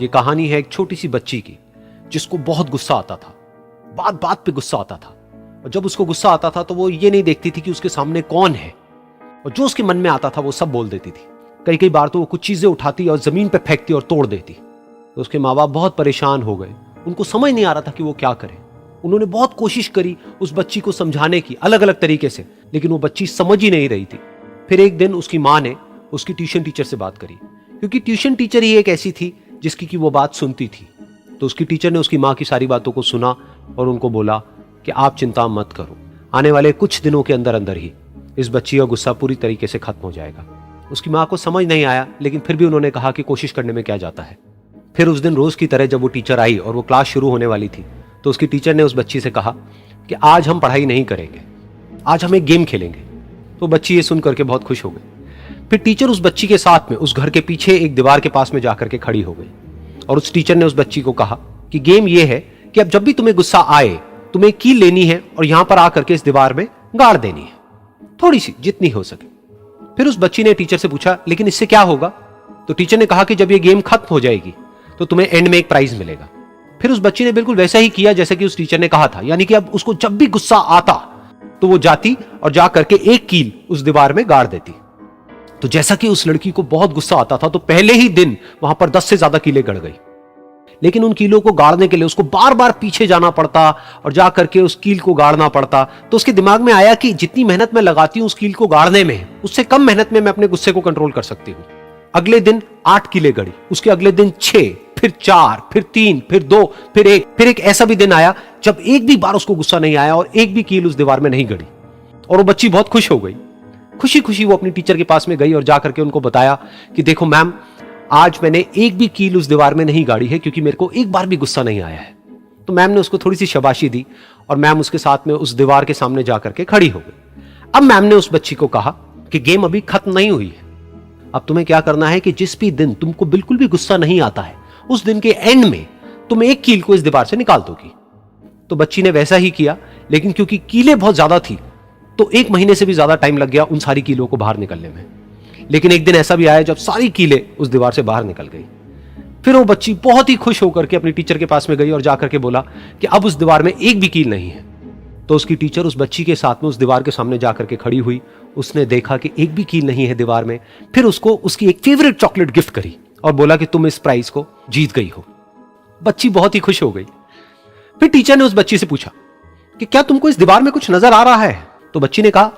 ये कहानी है एक छोटी सी बच्ची की जिसको बहुत गुस्सा आता था, बात बात पे गुस्सा आता था। और जब उसको गुस्सा आता था तो वो ये नहीं देखती थी कि उसके सामने कौन है, और जो उसके मन में आता था वो सब बोल देती थी। कई कई बार तो वो कुछ चीजें उठाती और जमीन पे फेंकती और तोड़ देती। तो उसके माँ बाप बहुत परेशान हो गए, उनको समझ नहीं आ रहा था कि वो क्या करें। उन्होंने बहुत कोशिश करी उस बच्ची को समझाने की अलग अलग तरीके से, लेकिन वो बच्ची समझ ही नहीं रही थी। फिर एक दिन उसकी माँ ने उसकी ट्यूशन टीचर से बात करी, क्योंकि ट्यूशन टीचर ही एक ऐसी थी जिसकी कि वो बात सुनती थी। तो उसकी टीचर ने उसकी माँ की सारी बातों को सुना और उनको बोला कि आप चिंता मत करो, आने वाले कुछ दिनों के अंदर अंदर ही इस बच्ची का गुस्सा पूरी तरीके से खत्म हो जाएगा। उसकी माँ को समझ नहीं आया, लेकिन फिर भी उन्होंने कहा कि कोशिश करने में क्या जाता है। फिर उस दिन रोज की तरह जब वो टीचर आई और वो क्लास शुरू होने वाली थी, तो उसकी टीचर ने उस बच्ची से कहा कि आज हम पढ़ाई नहीं करेंगे, आज हम एक गेम खेलेंगे। तो बच्ची ये सुन करके बहुत खुश हो गई। फिर टीचर उस बच्ची के साथ में उस घर के पीछे एक दीवार के पास में जाकर के खड़ी हो गई, और उस टीचर ने उस बच्ची को कहा कि गेम ये है कि अब जब भी तुम्हें गुस्सा आए, तुम्हें कील लेनी है और यहां पर आकर के इस दीवार में गाड़ देनी है, थोड़ी सी, जितनी हो सके। फिर उस बच्ची ने टीचर से पूछा, लेकिन इससे क्या होगा? तो टीचर ने कहा कि जब ये गेम खत्म हो जाएगी तो तुम्हें एंड में एक प्राइज मिलेगा। फिर उस बच्ची ने बिल्कुल वैसा ही किया जैसे कि उस टीचर ने कहा था, यानी कि अब उसको जब भी गुस्सा आता तो वो जाती और जा करके एक कील उस दीवार में गाड़ देती। तो जैसा कि उस लड़की को बहुत गुस्सा आता था, तो पहले ही दिन वहां पर 10 से ज्यादा कीलें गड़ गई। लेकिन उन कीलों को गाड़ने के लिए उसको बार बार पीछे जाना पड़ता और जा करके उस कील को गाड़ना पड़ता। तो उसके दिमाग में आया कि जितनी मेहनत मैं लगाती हूं उस कील को गाड़ने में, उससे कम मेहनत में मैं अपने गुस्से को कंट्रोल कर सकती हूं। अगले दिन 8 कीलें गड़ी, उसके अगले दिन 6, फिर 4, फिर 3, फिर 2, फिर 1। फिर एक ऐसा भी दिन आया जब एक भी बार उसको गुस्सा नहीं आया और एक भी कील उस दीवार में नहीं गड़ी, और वो बच्ची बहुत खुश हो गई। खुशी खुशी वो अपनी टीचर के पास में गई और जाकर के उनको बताया कि देखो मैम, आज मैंने एक भी कील उस दीवार में नहीं गाड़ी है, क्योंकि मेरे को एक बार भी गुस्सा नहीं आया है। तो मैम ने उसको थोड़ी सी शाबाशी दी और मैम उसके साथ में उस दीवार के सामने जाकर के खड़ी हो गई। अब मैम ने उस बच्ची को कहा कि गेम अभी खत्म नहीं हुई है, अब तुम्हें क्या करना है कि जिस भी दिन तुमको बिल्कुल भी गुस्सा नहीं आता है, उस दिन के एंड में तुम एक कील को इस दीवार से निकाल दोगी। तो बच्ची ने वैसा ही किया, लेकिन क्योंकि कीलें बहुत ज्यादा थी तो 1 महीने से भी ज्यादा टाइम लग गया उन सारी कीलों को बाहर निकलने में। लेकिन एक दिन ऐसा भी आया जब सारी कीलें उस दीवार से बाहर निकल गई। फिर वो बच्ची बहुत ही खुश होकर के अपनी टीचर के पास में गई और जाकर के बोला कि अब उस दीवार में एक भी कील नहीं है। तो उसकी टीचर उस बच्ची के साथ में उस दीवार के सामने जाकर के खड़ी हुई, उसने देखा कि एक भी कील नहीं है दीवार में। फिर उसको उसकी एक फेवरेट चॉकलेट गिफ्ट करी और बोला कि तुम इस प्राइज को जीत गई हो। बच्ची बहुत ही खुश हो गई। फिर टीचर ने उस बच्ची से पूछा कि क्या तुमको इस दीवार में कुछ नजर आ रहा है? तो बच्ची ने कहा,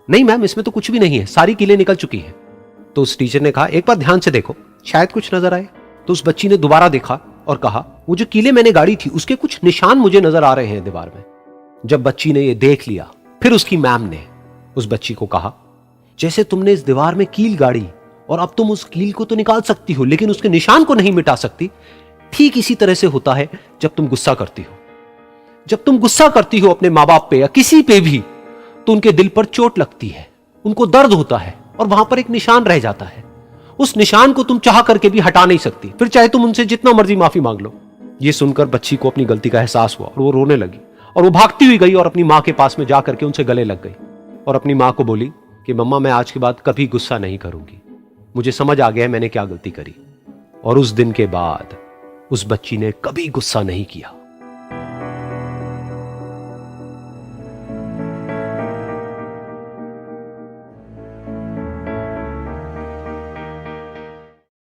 नहीं मैम, इसमें तो कुछ भी नहीं है, सारी कीलें निकल चुकी हैं। तो उस टीचर ने कहा, एक बार ध्यान से देखो, शायद कुछ नजर आए। तो उस बच्ची ने दोबारा देखा और कहा, वो जो कीलें मैंने गाड़ी थी उसके कुछ निशान मुझे नजर आ रहे हैं दीवार में। जब बच्ची ने ये देख लिया, फिर उसकी मैम ने उस बच्ची को कहा, जैसे तुमने इस दीवार में कील गाड़ी और अब तुम उस कील को तो निकाल सकती हो लेकिन उसके निशान को नहीं मिटा सकती, ठीक इसी तरह से होता है जब तुम गुस्सा करती हो। जब तुम गुस्सा करती हो अपने माँ बाप पे या किसी पे भी, तो उनके दिल पर चोट लगती है, उनको दर्द होता है और वहां पर एक निशान रह जाता है। उस निशान को तुम चाह करके भी हटा नहीं सकती, फिर चाहे तुम उनसे जितना मर्जी माफी मांग लो। ये सुनकर बच्ची को अपनी गलती का एहसास हुआ और वो रोने लगी और वो भागती हुई गई और अपनी माँ के पास में जाकर के उनसे गले लग गई और अपनी माँ को बोली कि मम्मा, मैं आज के बाद कभी गुस्सा नहीं करूंगी, मुझे समझ आ गया है मैंने क्या गलती करी। और उस दिन के बाद उस बच्ची ने कभी गुस्सा नहीं किया।